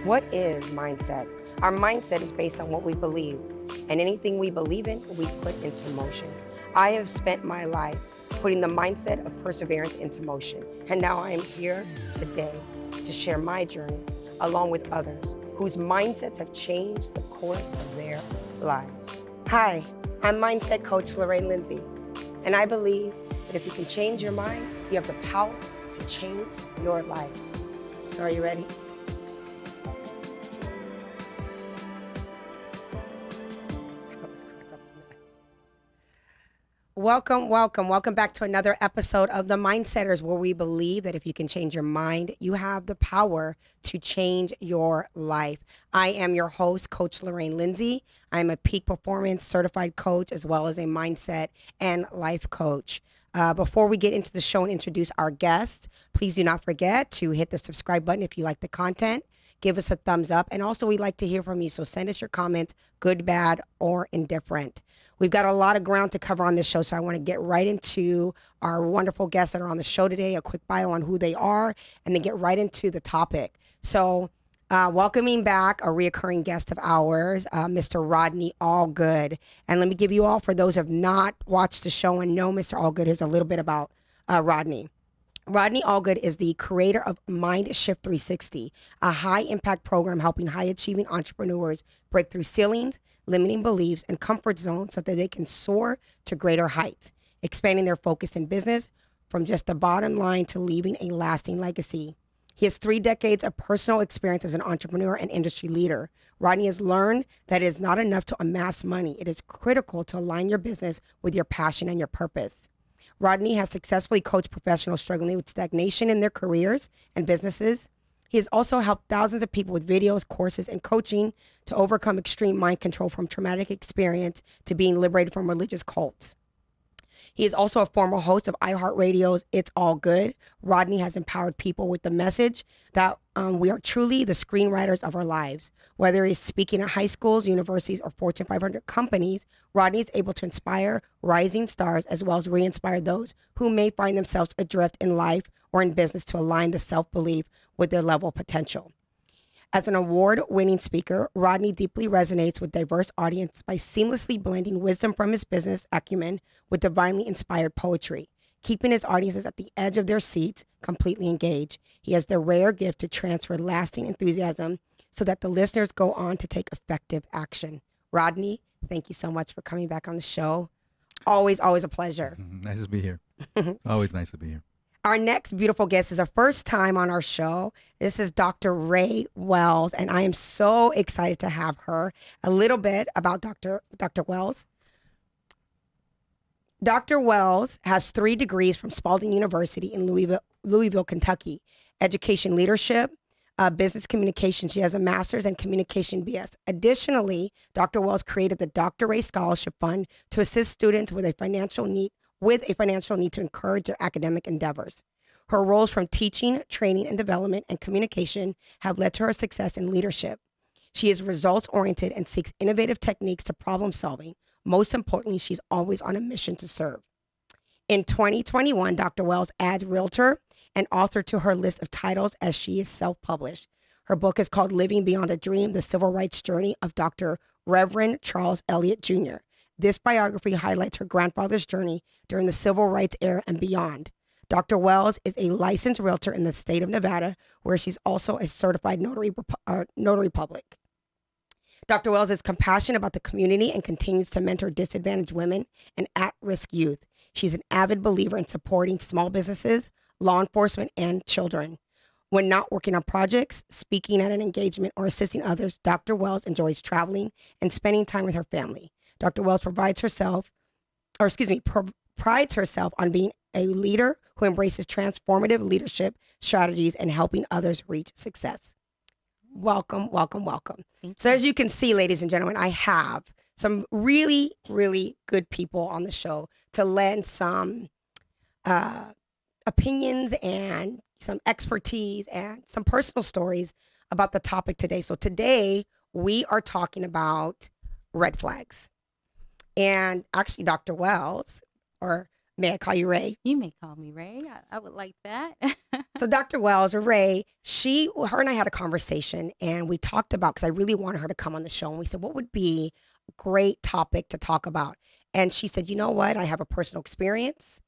What is mindset? Our mindset is based on what we believe, and anything we believe in, we put into motion. I have spent my life putting the mindset of perseverance into motion, and now I am here today to share my journey along with others whose mindsets have changed the course of their lives. Hi, I'm mindset coach Lorraine Lindsey, and I believe that if you can change your mind, you have the power to change your life. So are you ready? Welcome back to another episode of The Mindsetters, where we believe that if you can change your mind, you have the power to change your life. I am your host, Coach Lorraine Lindsey. I'm a peak performance certified coach as well as a mindset and life coach. Before we get into the show and introduce our guests, please do not forget to hit the subscribe button if you like the content. Give us a thumbs up. And also, we'd like to hear from you. So send us your comments, good, bad, or indifferent. We've got a lot of ground to cover on this show, so I want to get right into our wonderful guests that are on the show today, a quick bio on who they are, and then get right into the topic. So welcoming back a reoccurring guest of ours, Mr. Rodney Allgood. And let me give you all, for those who have not watched the show and know Mr. Allgood, here's a little bit about Rodney. Rodney Allgood is the creator of Mind Shift 360, a high-impact program helping high-achieving entrepreneurs break through ceilings, limiting beliefs, and comfort zones so that they can soar to greater heights, expanding their focus in business from just the bottom line to leaving a lasting legacy. He has 3 decades of personal experience as an entrepreneur and industry leader. Rodney has learned that it is not enough to amass money. It is critical to align your business with your passion and your purpose. Rodney has successfully coached professionals struggling with stagnation in their careers and businesses. He has also helped thousands of people with videos, courses, and coaching to overcome extreme mind control from traumatic experience to being liberated from religious cults. He is also a former host of iHeartRadio's It's All Good. Rodney has empowered people with the message that we are truly the screenwriters of our lives. Whether he's speaking at high schools, universities, or Fortune 500 companies, Rodney is able to inspire rising stars as well as re-inspire those who may find themselves adrift in life or in business to align the self-belief with their level of potential. As an award-winning speaker, Rodney deeply resonates with diverse audiences by seamlessly blending wisdom from his business acumen with divinely inspired poetry, keeping his audiences at the edge of their seats, completely engaged. He has the rare gift to transfer lasting enthusiasm so that the listeners go on to take effective action. Rodney, thank you so much for coming back on the show. Always a pleasure. Nice to be here. Always nice to be here. Our next beautiful guest is her first time on our show. This is Dr. Rae Wells, and I am so excited to have her. A little bit about Dr. Wells. Dr. Wells has 3 degrees from Spalding University in Louisville, Kentucky. Education leadership, business communication. She has a master's in communication BS. Additionally, Dr. Wells created the Dr. Rae Scholarship Fund to assist students with a financial need to encourage their academic endeavors. Her roles from teaching, training, and development and communication have led to her success in leadership. She is results-oriented and seeks innovative techniques to problem solving. Most importantly, she's always on a mission to serve. In 2021, Dr. Wells adds realtor and author to her list of titles as she is self-published. Her book is called Living Beyond a Dream, The Civil Rights Journey of Dr. Reverend Charles Eliot Jr. This biography highlights her grandfather's journey during the civil rights era and beyond. Dr. Wells is a licensed realtor in the state of Nevada, where she's also a certified notary public. Dr. Wells is compassionate about the community and continues to mentor disadvantaged women and at-risk youth. She's an avid believer in supporting small businesses, law enforcement, and children. When not working on projects, speaking at an engagement, or assisting others, Dr. Wells enjoys traveling and spending time with her family. Dr. Wells prides herself on being a leader who embraces transformative leadership strategies and helping others reach success. Welcome. So as you can see, ladies and gentlemen, I have some really, really good people on the show to lend some opinions and some expertise and some personal stories about the topic today. So today we are talking about red flags. And actually, Dr. Wells, or May I call you Rae? You may call me Rae. I would like that. So Dr. Wells, or Rae, her and I had a conversation and we talked about, because I really wanted her to come on the show, and we said, what would be a great topic to talk about? And she said, you know what? I have a personal experience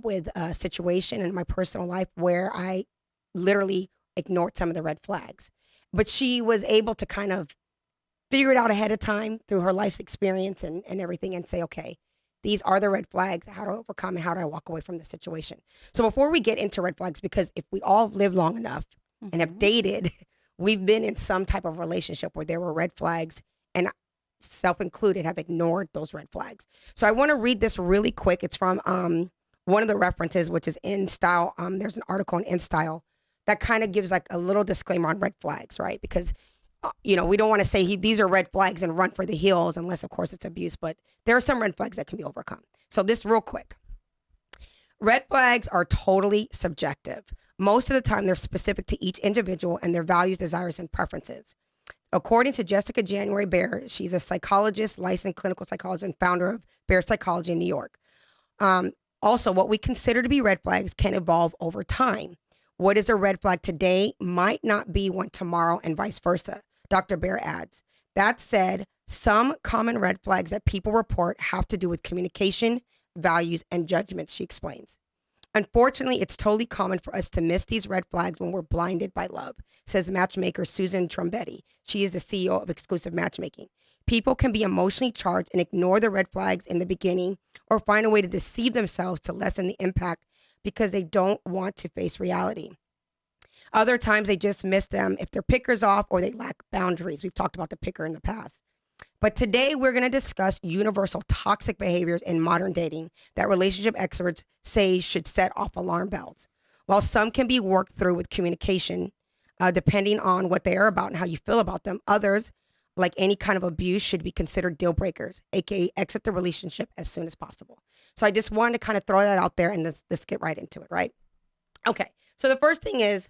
with a situation in my personal life where I literally ignored some of the red flags. But she was able to kind of figure it out ahead of time through her life's experience and everything, and say, okay, these are the red flags. How do I overcome and how do I walk away from the situation? So before we get into red flags, because if we all live long enough and have dated, we've been in some type of relationship where there were red flags, and self-included have ignored those red flags. So I want to read this really quick. It's from one of the references, which is In Style. There's an article in In Style that kind of gives like a little disclaimer on red flags, right? Because we don't want to say these are red flags and run for the hills unless, of course, it's abuse. But there are some red flags that can be overcome. So this real quick. Red flags are totally subjective. Most of the time, they're specific to each individual and their values, desires, and preferences. According to Jessica January Bear, she's a psychologist, licensed clinical psychologist, and founder of Bear Psychology in New York. Also, what we consider to be red flags can evolve over time. What is a red flag today might not be one tomorrow, and vice versa. Dr. Bear adds, that said, some common red flags that people report have to do with communication, values, and judgments, she explains. Unfortunately, it's totally common for us to miss these red flags when we're blinded by love, says matchmaker Susan Trombetti. She is the CEO of Exclusive Matchmaking. People can be emotionally charged and ignore the red flags in the beginning, or find a way to deceive themselves to lessen the impact because they don't want to face reality. Other times they just miss them if their picker's off or they lack boundaries. We've talked about the picker in the past. But today we're going to discuss universal toxic behaviors in modern dating that relationship experts say should set off alarm bells. While some can be worked through with communication, depending on what they are about and how you feel about them, others, like any kind of abuse, should be considered deal breakers, aka exit the relationship as soon as possible. So I just wanted to kind of throw that out there, and let's get right into it, right? Okay, so the first thing is,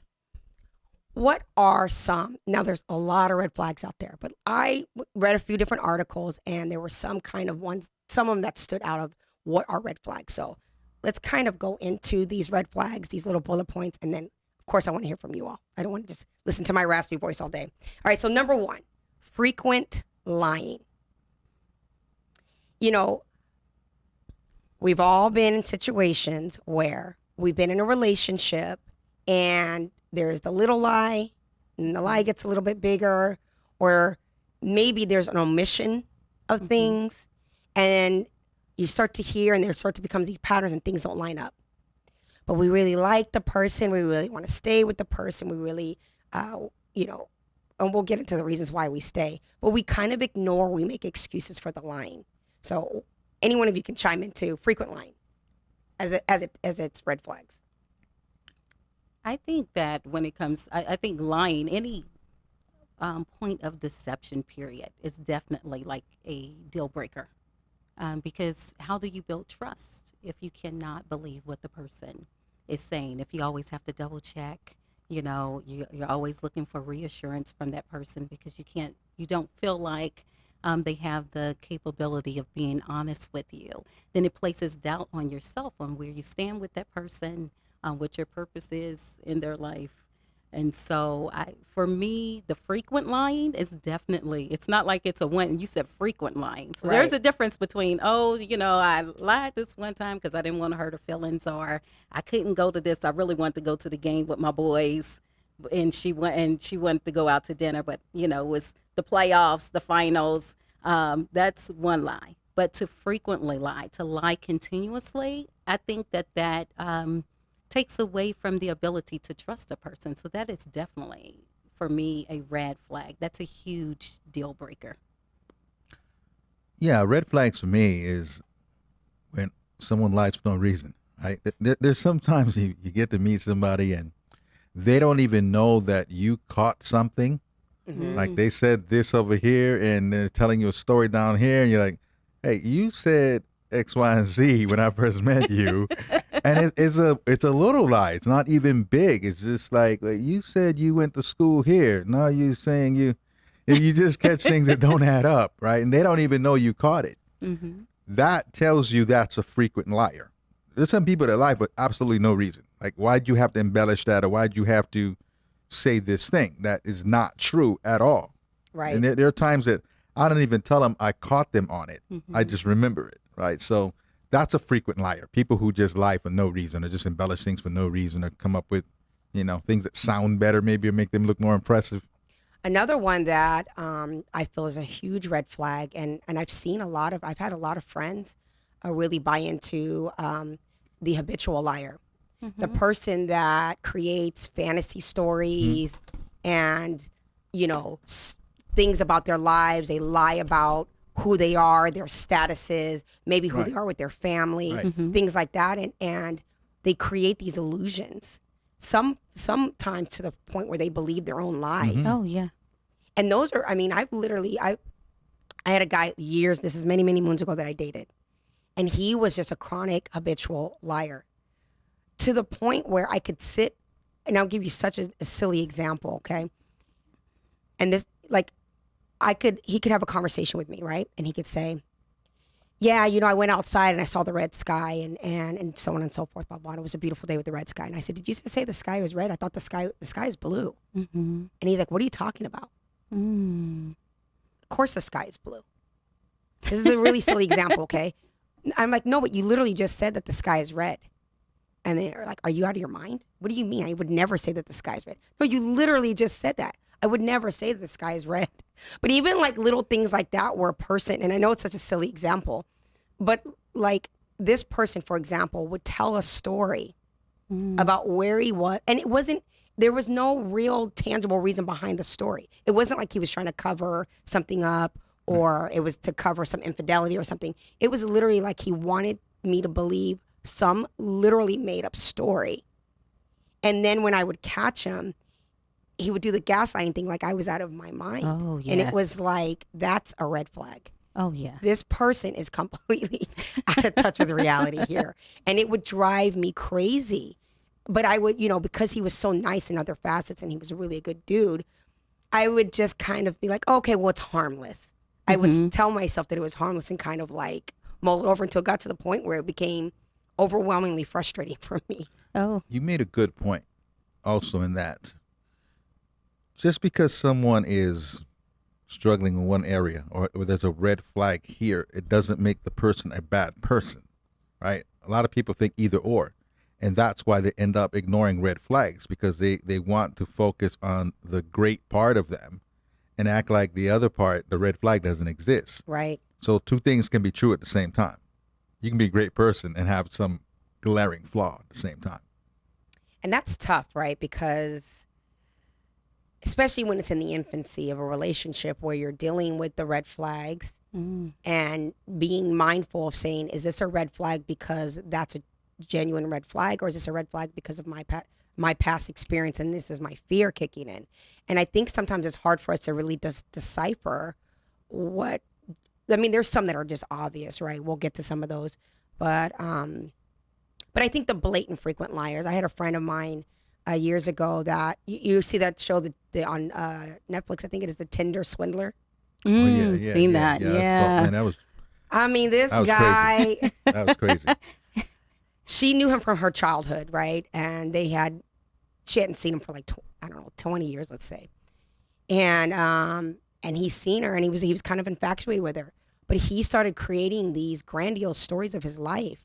what are some? Now, there's a lot of red flags out there, but I read a few different articles, and there were some kind of ones, some of them that stood out of what are red flags. So let's kind of go into these red flags, these little bullet points, and then, of course, I want to hear from you all. I don't want to just listen to my raspy voice all day. All right, so number one, frequent lying. We've all been in situations where we've been in a relationship and there's the little lie, and the lie gets a little bit bigger, or maybe there's an omission of things, and you start to hear, and there start to become these patterns, and things don't line up. But we really like the person, we really want to stay with the person, we really, and we'll get into the reasons why we stay, but we kind of ignore, we make excuses for the lying. So any one of you can chime into frequent lying as its red flags. I think that when it comes, I think lying, any point of deception period is definitely like a deal breaker. Because how do you build trust if you cannot believe what the person is saying? If you always have to double check, you're always looking for reassurance from that person because you don't feel like they have the capability of being honest with you. Then it places doubt on yourself, on where you stand with that person, what your purpose is in their life. And so for me, the frequent lying is definitely, it's not like it's a one, you said frequent lying. So there's a difference between, I lied this one time because I didn't want to hurt her feelings, or I couldn't go to this. I really wanted to go to the game with my boys, and she wanted to go out to dinner, but it was the playoffs, the finals. That's one lie. But to frequently lie, to lie continuously, I think that takes away from the ability to trust a person. So that is definitely, for me, a red flag. That's a huge deal breaker. Yeah, red flags for me is when someone lies for no reason. Right? There's sometimes you get to meet somebody and they don't even know that you caught something. Mm-hmm. Like they said this over here and they're telling you a story down here, and you're like, hey, you said X, Y, and Z when I first met you. And it's a little lie. It's not even big. It's just like you said you went to school here. Now you saying you just catch things that don't add up, right? And they don't even know you caught it. Mm-hmm. That tells you that's a frequent liar. there's some people that lie for absolutely no reason. Like, why'd you have to embellish that, or why'd you have to say this thing that is not true at all? Right. And there are times that I don't even tell them I caught them on it. Mm-hmm. I just remember it, right? So that's a frequent liar. People who just lie for no reason, or just embellish things for no reason, or come up with, things that sound better maybe, or make them look more impressive. Another one that I feel is a huge red flag, and I've had a lot of friends really buy into the habitual liar. The person that creates fantasy stories and, things about their lives. They lie about who they are, their statuses, maybe who they are with their family, things like that. And they create these illusions. Sometimes to the point where they believe their own lies. Oh, yeah. And those are, I had a guy this is many, many moons ago that I dated. And he was just a chronic habitual liar to the point where I could sit, and I'll give you such a silly example, okay? And this, like, he could have a conversation with me, right? And he could say, yeah, I went outside and I saw the red sky and so on and so forth, blah, blah. It was a beautiful day with the red sky. And I said, did you say the sky was red? I thought the sky is blue. Mm-hmm. And he's like, what are you talking about? Of course the sky is blue. This is a really silly example, okay? I'm like, no, but you literally just said that the sky is red. And they're like, are you out of your mind? What do you mean? I would never say that the sky is red. No, you literally just said that. I would never say that the sky is red. But even like little things like that where a person, and I know it's such a silly example, but like this person, for example, would tell a story about where he was. And there was no real tangible reason behind the story. It wasn't like he was trying to cover something up or it was to cover some infidelity or something. It was literally like he wanted me to believe some literally made up story. And then when I would catch him, he would do the gaslighting thing like I was out of my mind. Oh, yes. And it was like, that's a red flag. Oh, yeah. This person is completely out of touch with reality here. And it would drive me crazy. But I would, because he was so nice in other facets and he was really a good dude, I would just kind of be like, oh, okay, well, it's harmless. I would tell myself that it was harmless and kind of like mull it over until it got to the point where it became overwhelmingly frustrating for me. Oh. You made a good point also in that just because someone is struggling in one area or there's a red flag here, it doesn't make the person a bad person, right? A lot of people think either or. And that's why they end up ignoring red flags because they want to focus on the great part of them and act like the other part, the red flag, doesn't exist. Right. So two things can be true at the same time. You can be a great person and have some glaring flaw at the same time. And that's tough, right? Because especially when it's in the infancy of a relationship where you're dealing with the red flags and being mindful of saying, is this a red flag because that's a genuine red flag, or is this a red flag because of my past experience and this is my fear kicking in? And I think sometimes it's hard for us to really just decipher there's some that are just obvious, right? We'll get to some of those. But I think the blatant frequent liars, I had a friend of mine years ago that you see that show on Netflix, I think it is The Tinder Swindler. Seen that. Yeah. Man, that was this guy, crazy. That was crazy. She knew him from her childhood, right? And she hadn't seen him for like, 20 years, let's say. And he's seen her and he was kind of infatuated with her. But he started creating these grandiose stories of his life,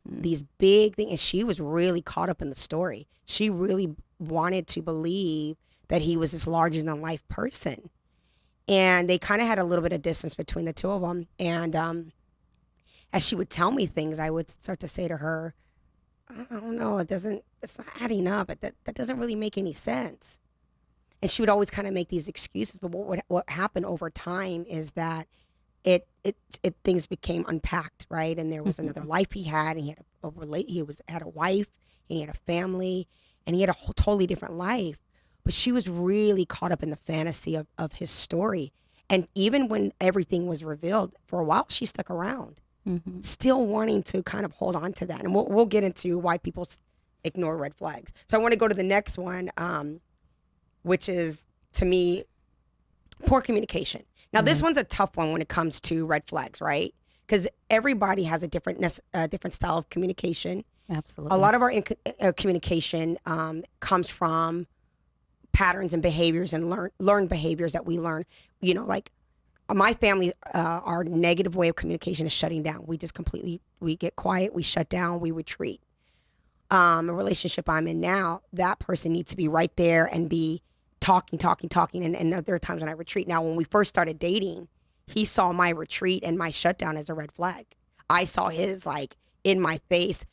these big things. And she was really caught up in the story. She really wanted to believe that he was this larger than life person. And they kind of had a little bit of distance between the two of them. And as she would tell me things, I would start to say to her, I don't know, it's not adding up. That doesn't really make any sense. And she would always kind of make these excuses. But what happened over time is that things became unpacked, right? And there was another life he had, and he had a wife, and he had a family, and he had a whole totally different life. But she was really caught up in the fantasy of his story. And even when everything was revealed, for a while she stuck around, still wanting to kind of hold on to that. And we'll get into why people ignore red flags. So I want to go to the next one, which is, to me, poor communication. Now, this one's a tough one when it comes to red flags, right? because everybody has a different style of communication. Absolutely. A lot of our communication comes from patterns and behaviors and learned behaviors that we learn. You know, like my family, our negative way of communication is shutting down. We get quiet, we shut down, we retreat. A relationship I'm in now, that person needs to be right there and be talking. And there are times when I retreat. Now, when we first started dating, he saw my retreat and my shutdown as a red flag. I saw his like in my face,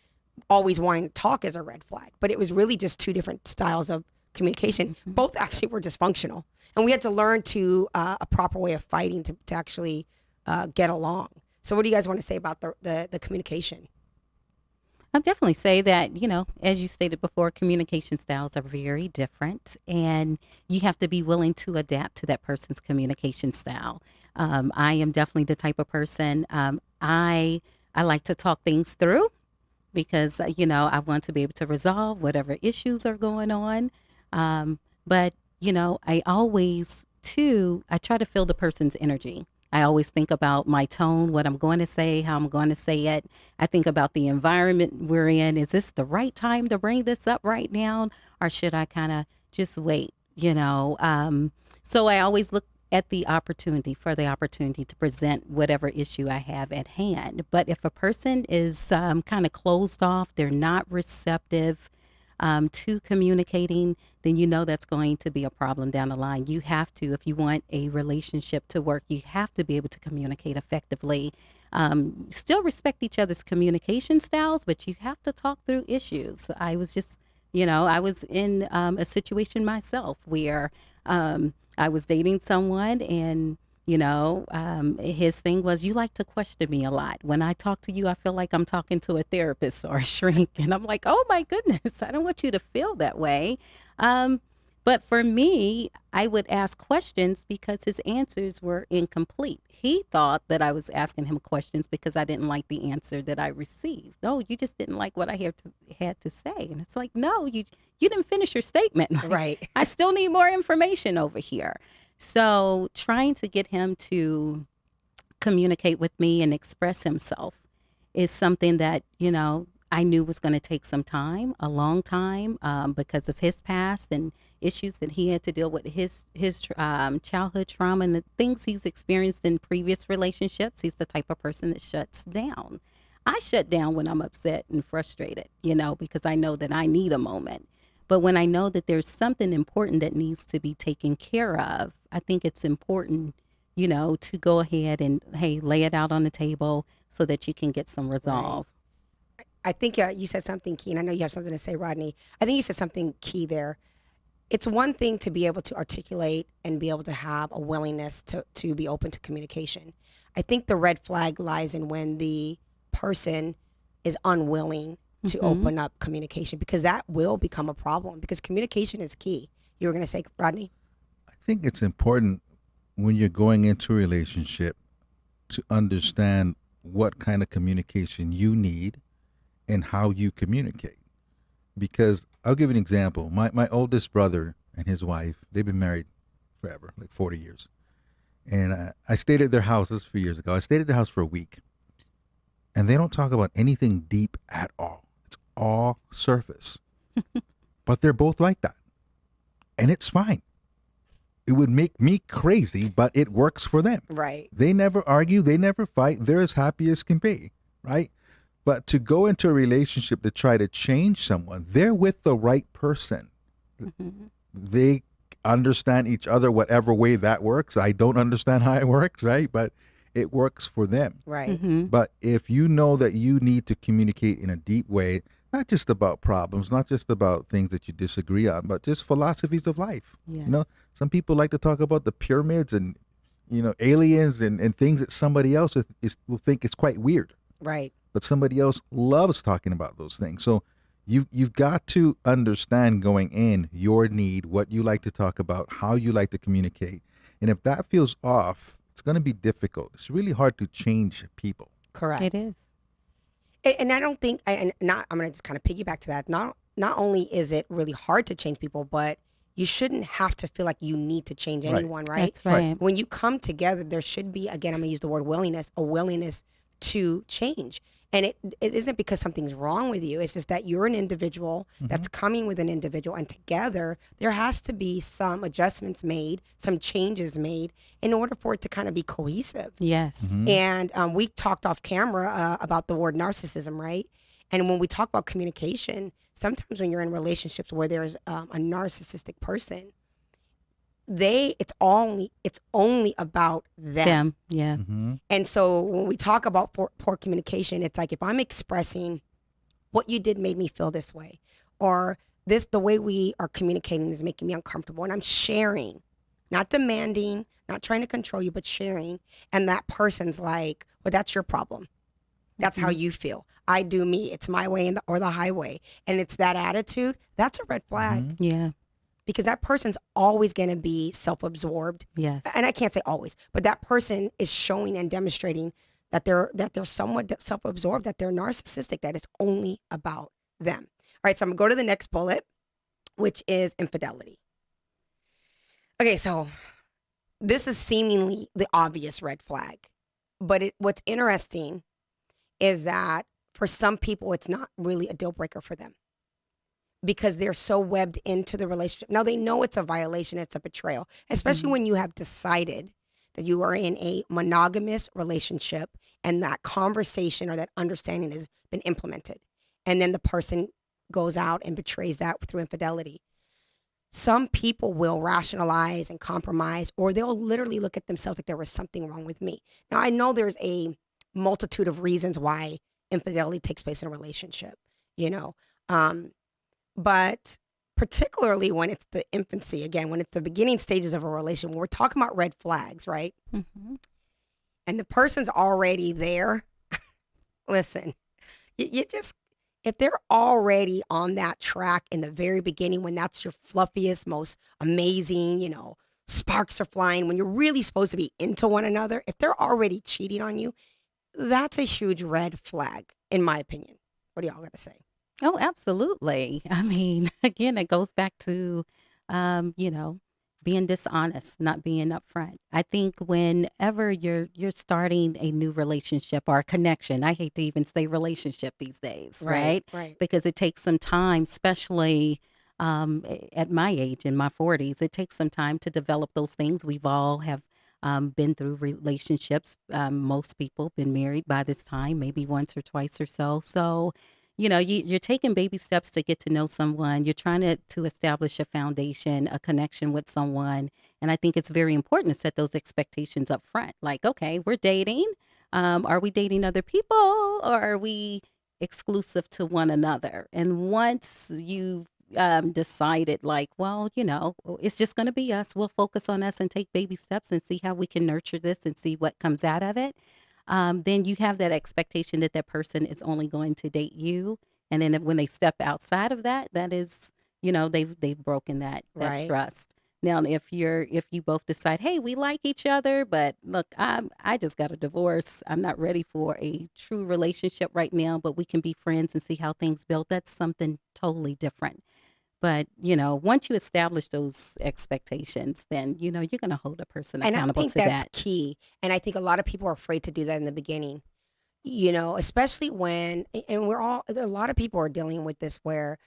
always wanting to talk as a red flag. But it was really just two different styles of communication. Both actually were dysfunctional. And we had to learn to a proper way of fighting to actually get along. So what do you guys want to say about the communication? I'll definitely say that, as you stated before, communication styles are very different, and you have to be willing to adapt to that person's communication style. I am definitely the type of person, I like to talk things through because, I want to be able to resolve whatever issues are going on. But, I always, too, I try to feel the person's energy. I always think about my tone, what I'm going to say, how I'm going to say it. I think about the environment we're in. Is this the right time to bring this up right now? Or should I kind of just wait, So I always look at the opportunity to present whatever issue I have at hand. But if a person is kind of closed off, they're not receptive to communicating, then that's going to be a problem down the line. You have to, if you want a relationship to work, you have to be able to communicate effectively. Still respect each other's communication styles, but you have to talk through issues. I was just, I was in a situation myself where I was dating someone and his thing was, you like to question me a lot. When I talk to you, I feel like I'm talking to a therapist or a shrink. And I'm like, oh my goodness, I don't want you to feel that way. But for me, I would ask questions because his answers were incomplete. He thought that I was asking him questions because I didn't like the answer that I received. No, you just didn't like what I had to say. And it's like, no, you didn't finish your statement. Like, Right. I still need more information over here. So trying to get him to communicate with me and express himself is something that, I knew was going to take some time, a long time, because of his past and issues that he had to deal with, his childhood trauma and the things he's experienced in previous relationships. He's the type of person that shuts down. I shut down when I'm upset and frustrated, because I know that I need a moment. But when I know that there's something important that needs to be taken care of, I think it's important, to go ahead and, hey, lay it out on the table so that you can get some resolve. Right. I think you said something key, and I know you have something to say, Rodney. I think you said something key there. It's one thing to be able to articulate and be able to have a willingness to be open to communication. I think the red flag lies in when the person is unwilling to open up communication, because that will become a problem, because communication is key. You were going to say, Rodney? I think it's important when you're going into a relationship to understand what kind of communication you need and how you communicate. Because I'll give you an example. My oldest brother and his wife, they've been married forever, like 40 years. And I stayed at their house, this was a few years ago. I stayed at their house for a week. And they don't talk about anything deep at all. It's all surface. But they're both like that. And it's fine. It would make me crazy, but it works for them. Right. They never argue. They never fight. They're as happy as can be, right? But to go into a relationship to try to change someone, they're with the right person. They understand each other whatever way that works. I don't understand how it works, right? But it works for them. Right. But if you know that you need to communicate in a deep way, not just about problems, not just about things that you disagree on, but just philosophies of life. Yes. Some people like to talk about the pyramids and, aliens and things that somebody else will think is quite weird. Right. But somebody else loves talking about those things. So you've got to understand going in your need, what you like to talk about, how you like to communicate. And if that feels off, it's going to be difficult. It's really hard to change people. Correct. It is. And I don't think, I'm going to just kind of piggyback to that. Not only is it really hard to change people, but you shouldn't have to feel like you need to change anyone, right? That's right. When you come together, there should be, again, I'm going to use the word willingness, a willingness to change. And it isn't because something's wrong with you. It's just that you're an individual that's coming with an individual, and together there has to be some adjustments made, some changes made in order for it to kind of be cohesive. Yes. And we talked off camera about the word narcissism, right? And when we talk about communication, sometimes when you're in relationships where there's a narcissistic person, it's only about them. Yeah. And so when we talk about poor communication, it's like if I'm expressing what you did made me feel this way, or the way we are communicating is making me uncomfortable, and I'm sharing, not demanding, not trying to control you, but sharing, and that person's like, well, that's your problem. That's how you feel. I do me. It's my way or the highway. And it's that attitude. That's a red flag. Yeah. Because that person's always going to be self-absorbed. Yes. And I can't say always, but that person is showing and demonstrating that they're somewhat self-absorbed, that they're narcissistic, that it's only about them. All right, so I'm going to go to the next bullet, which is infidelity. Okay, so this is seemingly the obvious red flag. But what's interesting is that for some people, it's not really a deal breaker for them, because they're so webbed into the relationship. Now they know it's a violation, it's a betrayal, especially when you have decided that you are in a monogamous relationship and that conversation or that understanding has been implemented. And then the person goes out and betrays that through infidelity. Some people will rationalize and compromise, or they'll literally look at themselves like there was something wrong with me. Now I know there's a multitude of reasons why infidelity takes place in a relationship, but particularly when it's the infancy, again, when it's the beginning stages of a relationship, when we're talking about red flags, right? And the person's already there. Listen, you just, if they're already on that track in the very beginning, when that's your fluffiest, most amazing, sparks are flying, when you're really supposed to be into one another, if they're already cheating on you, that's a huge red flag, in my opinion. What do y'all got to say? Oh, absolutely. I mean, again, it goes back to, being dishonest, not being upfront. I think whenever you're starting a new relationship or a connection, I hate to even say relationship these days, right? Right. Because it takes some time, especially at my age, in my 40s, it takes some time to develop those things. We've all have been through relationships. Most people been married by this time, maybe once or twice or so. So, you're taking baby steps to get to know someone. You're trying to establish a foundation, a connection with someone. And I think it's very important to set those expectations up front. Like, okay, we're dating. Are we dating other people, or are we exclusive to one another? And once you've decided, like, well, it's just going to be us, we'll focus on us and take baby steps and see how we can nurture this and see what comes out of it. Then you have that expectation that that person is only going to date you. And then when they step outside of that, that is, they've broken that Right. trust. Now, if you both decide, hey, we like each other, but look, I just got a divorce. I'm not ready for a true relationship right now, but we can be friends and see how things build. That's something totally different. But, once you establish those expectations, then, you're going to hold a person And I accountable think to that's that. key. And I think a lot of people are afraid to do that in the beginning, especially when, and a lot of people are dealing with this where,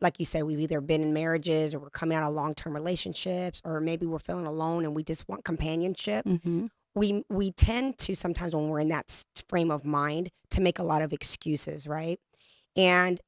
like you said, we've either been in marriages or we're coming out of long-term relationships, or maybe we're feeling alone and we just want companionship. Mm-hmm. We tend to sometimes, when we're in that frame of mind, to make a lot of excuses, right? And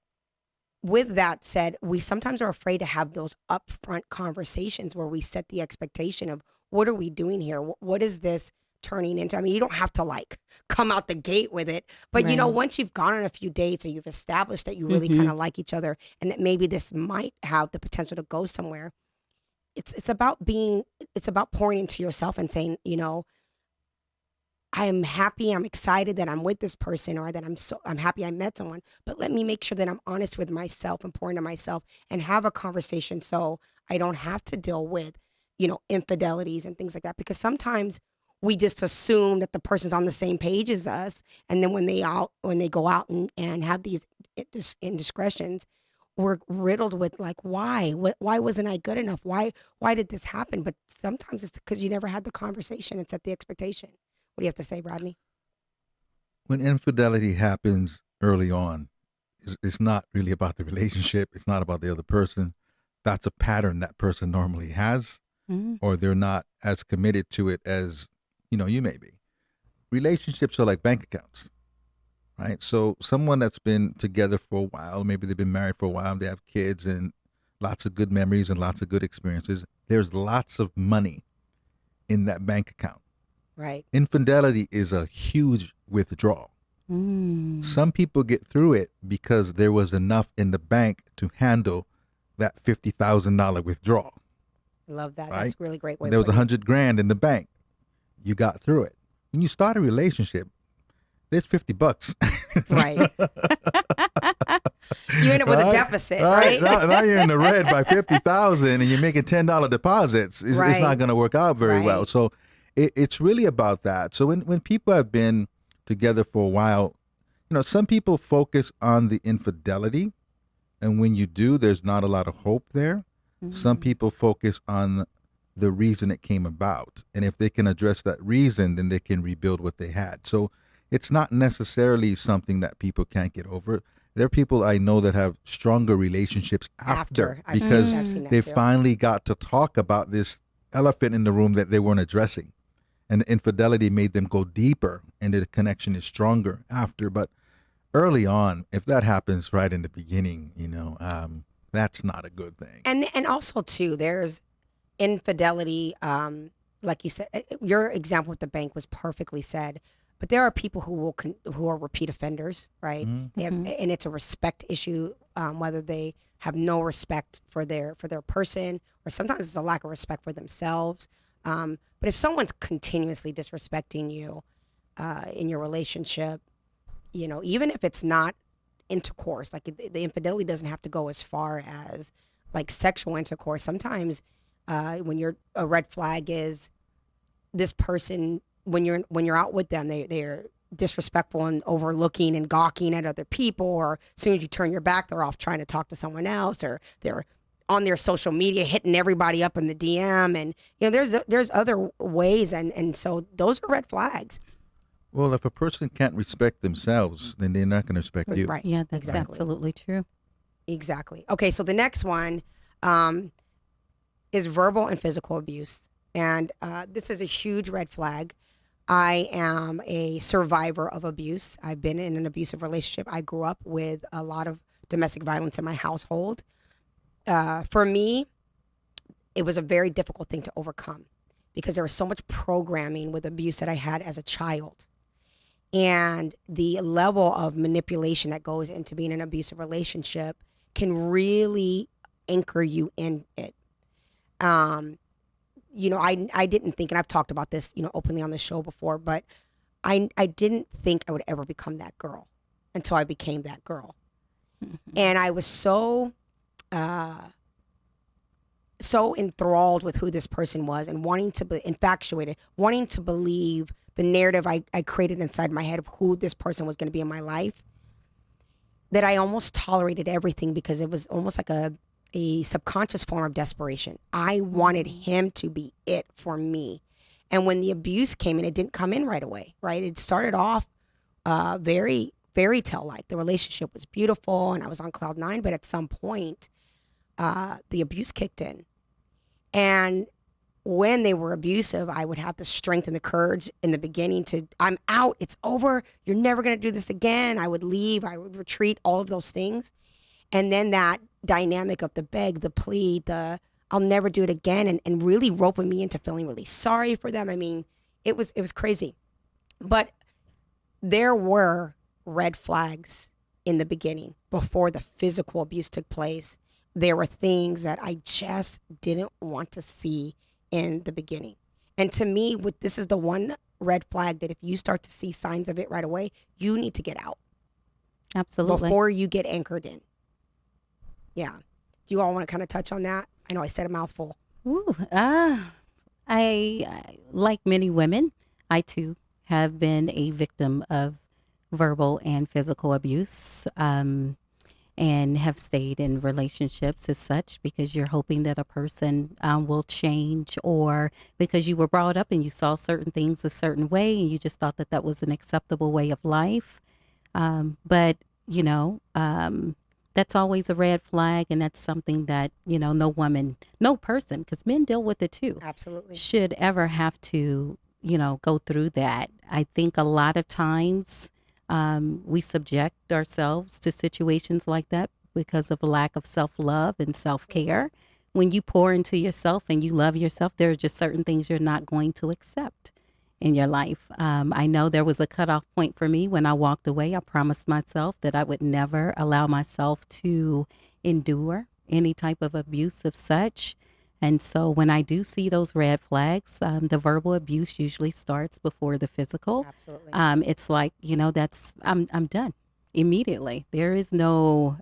with that said, we sometimes are afraid to have those upfront conversations where we set the expectation of, what are we doing here? What is this turning into? I mean, you don't have to come out the gate with it, but Right. once you've gone on a few dates or you've established that you really kind of like each other and that maybe this might have the potential to go somewhere, it's about pouring into yourself and saying, I am happy, I'm excited that I'm with this person, or that I'm happy I met someone, but let me make sure that I'm honest with myself and pour into myself and have a conversation so I don't have to deal with, infidelities and things like that. Because sometimes we just assume that the person's on the same page as us. And then when they go out and have these indiscretions, we're riddled with why? Why wasn't I good enough? Why did this happen? But sometimes it's because you never had the conversation and set the expectation. What do you have to say, Rodney? when infidelity happens early on, it's not really about the relationship. It's not about the other person. That's a pattern that person normally has, Mm. or they're not as committed to it as you may be. Relationships are like bank accounts, right? So someone that's been together for a while, maybe they've been married for a while, they have kids and lots of good memories and lots of good experiences. There's lots of money in that bank account. Right. Infidelity is a huge withdrawal. Mm. Some people get through it because there was enough in the bank to handle that $50,000 withdrawal, Love that. right? That's a really great way. There of was putting it. 100 grand in the bank. You got through it. When you start a relationship, there's $50. Right. You end up with a Right? deficit, right? Now you're in the red by 50,000, and you're making $10 deposits. It's Right. not going to work out very well. Right. So it's really about that. So when people have been together for a while, some people focus on the infidelity, and when you do, there's not a lot of hope there. Some people focus on the reason it came about, and if they can address that reason, then they can rebuild what they had. So it's not necessarily something that people can't get over. There are people I know that have stronger relationships after I've because seen that they too. finally got to talk about this elephant in the room that they weren't addressing, and the infidelity made them go deeper, and the connection is stronger after. But early on, if that happens right in the beginning, that's not a good thing. And also too, there's infidelity. Like you said, your example with the bank was perfectly said. But there are people who are repeat offenders, right? They have, and it's a respect issue, whether they have no respect for their person, or sometimes it's a lack of respect for themselves. But if someone's continuously disrespecting you in your relationship, even if it's not intercourse, like the infidelity doesn't have to go as far as like sexual intercourse. Sometimes when a red flag is this person, when you're out with them, they're disrespectful and overlooking and gawking at other people, or as soon as you turn your back, they're off trying to talk to someone else, or they're on their social media hitting everybody up in the DM, and there's other ways, and so those are red flags. Well, if a person can't respect themselves, then they're not going to respect you. Right. Yeah, that's Exactly. absolutely true. Exactly. Okay, so the next one is verbal and physical abuse. And this is a huge red flag. I am a survivor of abuse. I've been in an abusive relationship. I grew up with a lot of domestic violence in my household. For me, it was a very difficult thing to overcome because there was so much programming with abuse that I had as a child. And the level of manipulation that goes into being in an abusive relationship can really anchor you in it. I didn't think, and I've talked about this, openly on the show before, but I didn't think I would ever become that girl until I became that girl. And I was so enthralled with who this person was and wanting to be infatuated, wanting to believe the narrative I created inside my head of who this person was going to be in my life, that I almost tolerated everything because it was almost like a subconscious form of desperation. I wanted him to be it for me. And when the abuse came in, it didn't come in right away, right? It started off very fairy tale like. The relationship was beautiful and I was on cloud nine, but at some point, the abuse kicked in. And when they were abusive, I would have the strength and the courage in the beginning I'm out, it's over, you're never going to do this again. I would leave, I would retreat, all of those things. And then that dynamic of the beg, the plead, I'll never do it again, and really roping me into feeling really sorry for them. I mean, it was crazy. But there were red flags in the beginning before the physical abuse took place. There were things that I just didn't want to see in the beginning. And to me, this is the one red flag that if you start to see signs of it right away, you need to get out Absolutely. before you get anchored in. Yeah. Do you all want to kind of touch on that? I know I said a mouthful. Ooh, I like many women, I too have been a victim of verbal and physical abuse. and have stayed in relationships as such because you're hoping that a person will change, or because you were brought up and you saw certain things a certain way and you just thought that that was an acceptable way of life. But, you know, that's always a red flag. And that's something that, you know, no woman, no person, because men deal with it too, Absolutely. should ever have to, you know, go through that. I think a lot of times we subject ourselves to situations like that because of a lack of self-love and self-care. When you pour into yourself and you love yourself, there are just certain things you're not going to accept in your life. I know there was a cutoff point for me when I walked away. I promised myself that I would never allow myself to endure any type of abuse of such. And so when I do see those red flags, the verbal abuse usually starts before the physical. Absolutely. It's like, you know, I'm done immediately. There is no,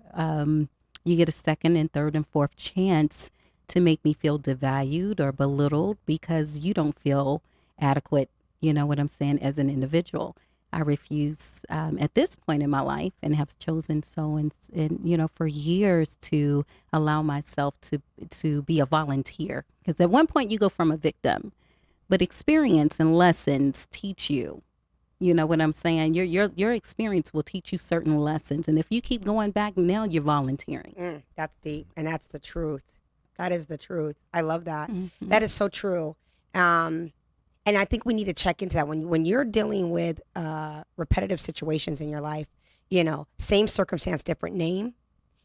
you get a second and third and fourth chance to make me feel devalued or belittled because you don't feel adequate, you know what I'm saying, as an individual. I refuse at this point in my life, and have chosen so and you know, for years, to allow myself to be a volunteer, because at one point you go from a victim, but experience and lessons teach you. You know what I'm saying? Your experience will teach you certain lessons, and if you keep going back, now you're volunteering. That's deep, and that's the truth. That is the truth. I love that. Mm-hmm. That is so true. And I think we need to check into that when you're dealing with repetitive situations in your life. You know, same circumstance, different name.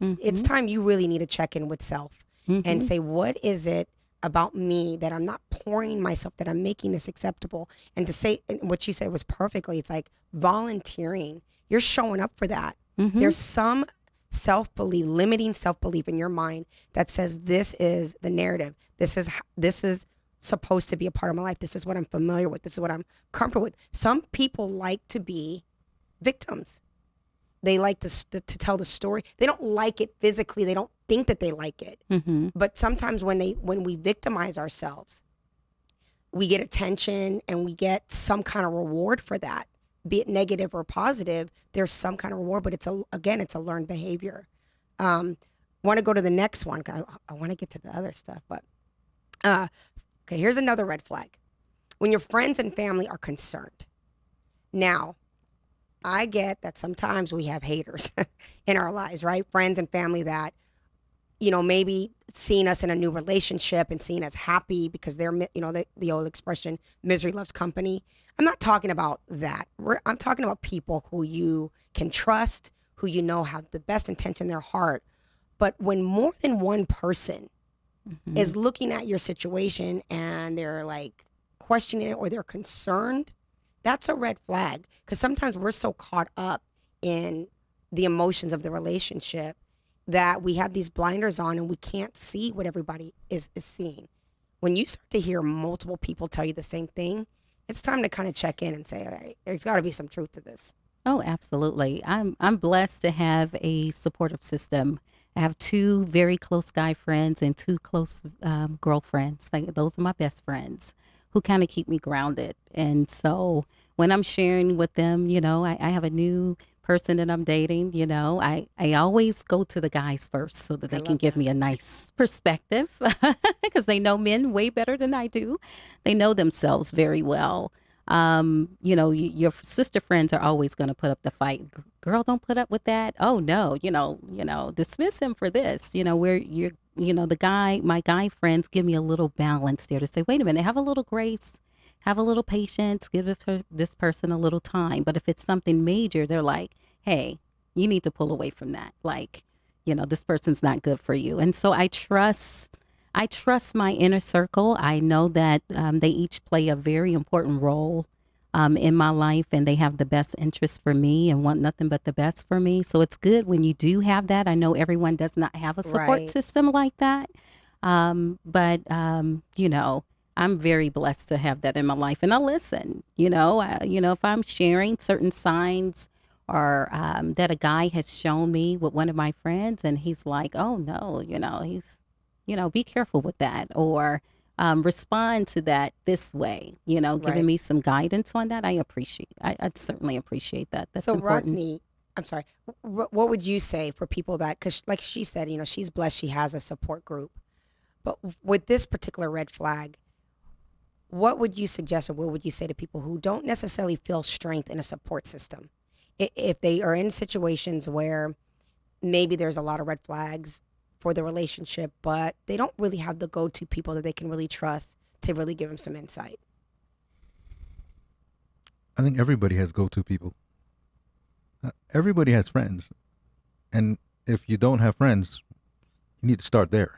It's time you really need to check in with self and say, what is it about me that I'm not pouring myself, that I'm making this acceptable? And to say, and what you said was perfectly, it's like volunteering. You're showing up for that. There's some self-belief, limiting self-belief in your mind that says this is the narrative. This is supposed to be a part of my life. This is what I'm familiar with. This is what I'm comfortable with. Some people like to be victims. They like to tell the story. They don't like it physically. They don't think that they like it. But sometimes when we victimize ourselves, we get attention and we get some kind of reward for that, be it negative or positive. There's some kind of reward, but it's a learned behavior. Want to go to the next one? I want to get to the other stuff, but okay, here's another red flag. When your friends and family are concerned. Now, I get that sometimes we have haters in our lives, right? Friends and family that, you know, maybe seeing us in a new relationship and seeing us happy because they're, you know, the old expression, misery loves company. I'm not talking about that. I'm talking about people who you can trust, who you know have the best intention in their heart. But when more than one person is looking at your situation and they're like questioning it or they're concerned, that's a red flag. Because sometimes we're so caught up in the emotions of the relationship that we have these blinders on and we can't see what everybody is seeing. When you start to hear multiple people tell you the same thing, it's time to kind of check in and say, all right, there's got to be some truth to this. Oh, absolutely. I'm blessed to have a supportive system. I have two very close guy friends and two close girlfriends. Like, those are my best friends who kind of keep me grounded. And so when I'm sharing with them, you know, I have a new person that I'm dating, you know, I always go to the guys first so that they can give me a nice perspective because they know men way better than I do. They know themselves very well. You know, your sister friends are always going to put up the fight. Girl, don't put up with that. Oh no, you know, dismiss him for this. You know, my guy friends give me a little balance there to say, wait a minute, have a little grace, have a little patience, give this person a little time. But if it's something major, they're like, hey, you need to pull away from that. Like, you know, this person's not good for you. And so I trust my inner circle. I know that they each play a very important role in my life, and they have the best interest for me and want nothing but the best for me. So it's good when you do have that. I know everyone does not have a support system like that. But you know, I'm very blessed to have that in my life, and I listen. You know, if I'm sharing certain signs or that a guy has shown me with one of my friends, and he's like, "Oh no, you know, be careful with that," or respond to that this way. You know, giving me some guidance on that. I certainly appreciate that. That's so important. Rodney, I'm sorry. What would you say for people that, because like she said, she's blessed, she has a support group. But with this particular red flag, what would you suggest or what would you say to people who don't necessarily feel strength in a support system? If they are in situations where maybe there's a lot of red flags for the relationship, but they don't really have the go-to people that they can really trust to really give them some insight. I think everybody has go-to people. Everybody has friends. And if you don't have friends, you need to start there.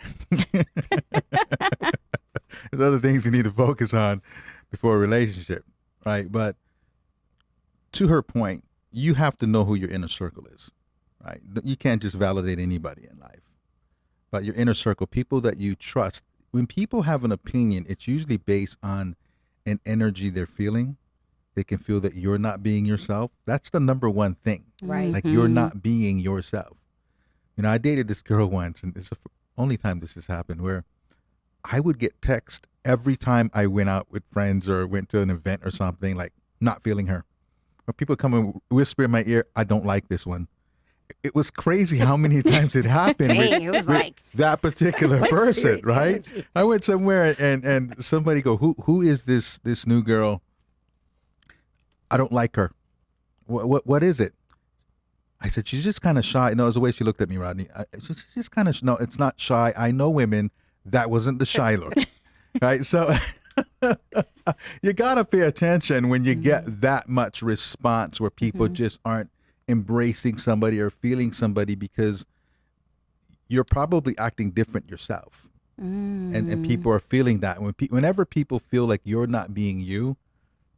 There's other things you need to focus on before a relationship, right? But to her point, you have to know who your inner circle is, right? You can't just validate anybody in life. But your inner circle, people that you trust. When people have an opinion, it's usually based on an energy they're feeling. They can feel that you're not being yourself. That's the number one thing. Right. Like you're not being yourself. I dated this girl once, and it's the only time this has happened, where I would get text every time I went out with friends or went to an event or something, like not feeling her. Or people come and whisper in my ear, I don't like this one. It was crazy how many times it happened Dang, it was with like that particular what person, serious right? energy. I went somewhere and somebody go, who is this new girl? I don't like her. What is it? I said, she's just kind of shy. No, it was the way she looked at me, Rodney. She's just kind of, no, it's not shy. I know women. That wasn't the shy look. Right? So you got to pay attention when you get that much response where people just aren't embracing somebody or feeling somebody because you're probably acting different yourself. And people are feeling that. Whenever people feel like you're not being you,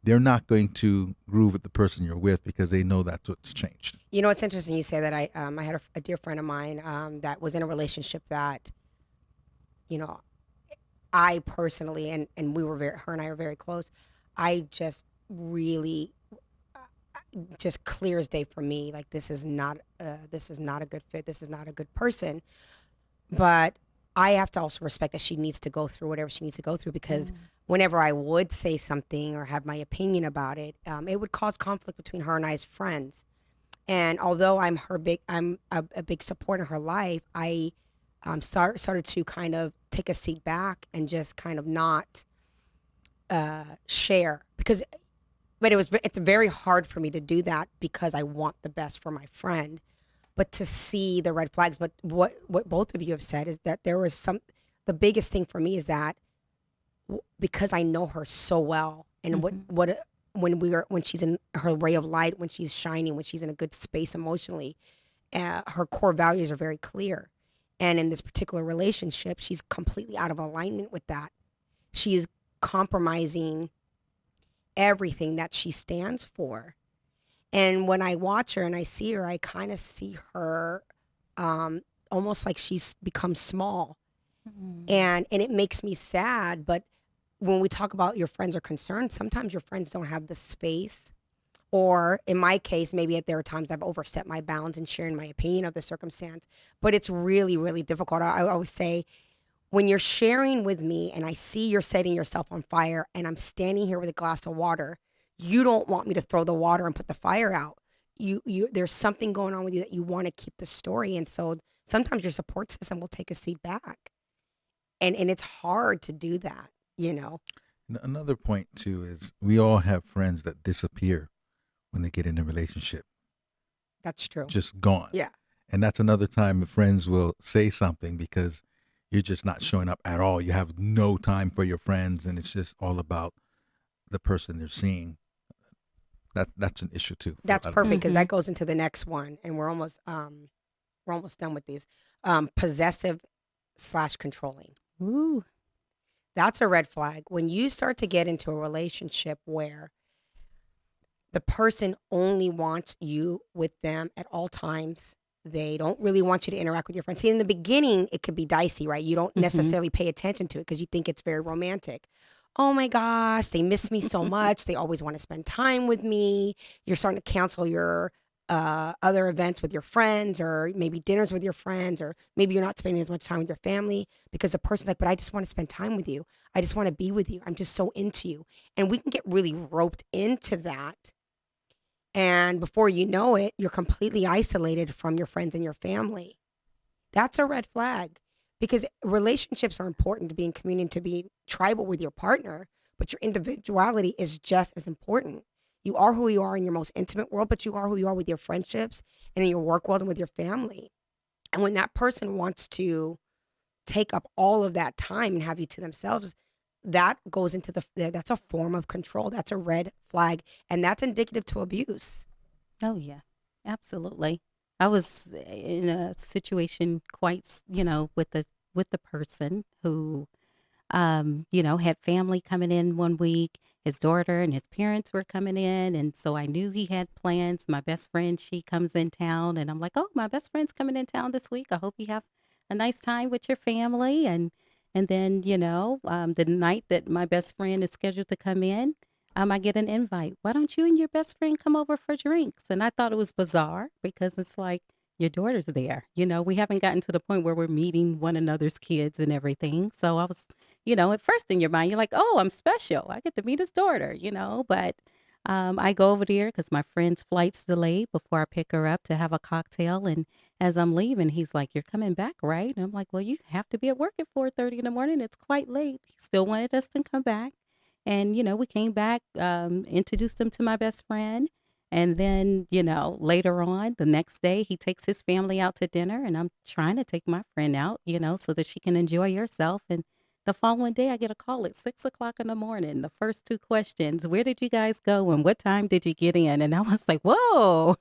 they're not going to groove with the person you're with because they know that's what's changed. It's interesting you say that. I had a dear friend of mine that was in a relationship that, I personally, and we were her and I were very close. I just really, just clear as day for me, like this is not a good fit. This is not a good person. But I have to also respect that she needs to go through whatever she needs to go through because whenever I would say something or have my opinion about it, it would cause conflict between her and I as friends. And although I'm a big support in her life, I started to kind of take a seat back and just kind of not share but it's very hard for me to do that because I want the best for my friend. But to see the red flags, but what both of you have said is that there was the biggest thing for me is that because I know her so well and when she's in her ray of light, when she's shining, when she's in a good space emotionally, her core values are very clear. And in this particular relationship, she's completely out of alignment with that. She is compromising everything that she stands for. And when I watch her and I see her, I kind of see her almost like she's become small. And it makes me sad. But when we talk about your friends are concerned, sometimes your friends don't have the space. Or in my case, maybe there are times I've overstepped my bounds in sharing my opinion of the circumstance. But it's really, really difficult. I always say, when you're sharing with me and I see you're setting yourself on fire and I'm standing here with a glass of water, you don't want me to throw the water and put the fire out. There's something going on with you that you want to keep the story. And so sometimes your support system will take a seat back. And it's hard to do that, Another point, too, is we all have friends that disappear when they get in a relationship. That's true. Just gone. Yeah. And that's another time friends will say something because you're just not showing up at all. You have no time for your friends, and it's just all about the person they're seeing. That's an issue too. That's perfect because that goes into the next one, and we're almost done with these. Possessive/controlling. Ooh. That's a red flag. When you start to get into a relationship where the person only wants you with them at all times, they don't really want you to interact with your friends. See, in the beginning, it could be dicey, right? You don't necessarily pay attention to it because you think it's very romantic. Oh my gosh, they miss me so much. They always want to spend time with me. You're starting to cancel your other events with your friends or maybe dinners with your friends, or maybe you're not spending as much time with your family because the person's like, but I just want to spend time with you. I just want to be with you. I'm just so into you. And we can get really roped into that. And before you know it, you're completely isolated from your friends and your family. That's a red flag because relationships are important to be in community, to be tribal with your partner, but your individuality is just as important. You are who you are in your most intimate world, but you are who you are with your friendships and in your work world and with your family. And when that person wants to take up all of that time and have you to themselves, that goes into that's a form of control. That's a red flag. And that's indicative to abuse. Oh yeah, absolutely. I was in a situation quite, with the person who, had family coming in one week. His daughter and his parents were coming in, and so I knew he had plans. My best friend, she comes in town, and I'm like, "Oh, my best friend's coming in town this week. I hope you have a nice time with your family." And then, the night that my best friend is scheduled to come in, I get an invite. Why don't you and your best friend come over for drinks? And I thought it was bizarre because it's like, your daughter's there. We haven't gotten to the point where we're meeting one another's kids and everything. So I was, at first in your mind, you're like, oh, I'm special. I get to meet his daughter. But I go over there because my friend's flight's delayed before I pick her up to have a cocktail. And as I'm leaving, he's like, you're coming back, right? And I'm like, well, you have to be at work at 4:30 in the morning. It's quite late. He still wanted us to come back. And, we came back, introduced him to my best friend. And then, later on, the next day, he takes his family out to dinner. And I'm trying to take my friend out, so that she can enjoy herself. And the following day, I get a call at 6 o'clock in the morning. The first two questions, where did you guys go and what time did you get in? And I was like, whoa,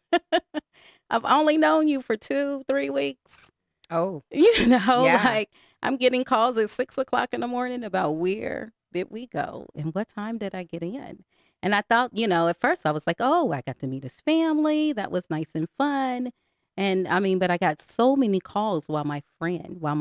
I've only known you for 2-3 weeks. Oh, yeah. Like I'm getting calls at 6 o'clock in the morning about where did we go and what time did I get in? And I thought, at first I was like, oh, I got to meet his family. That was nice and fun. And I mean, but I got so many calls while my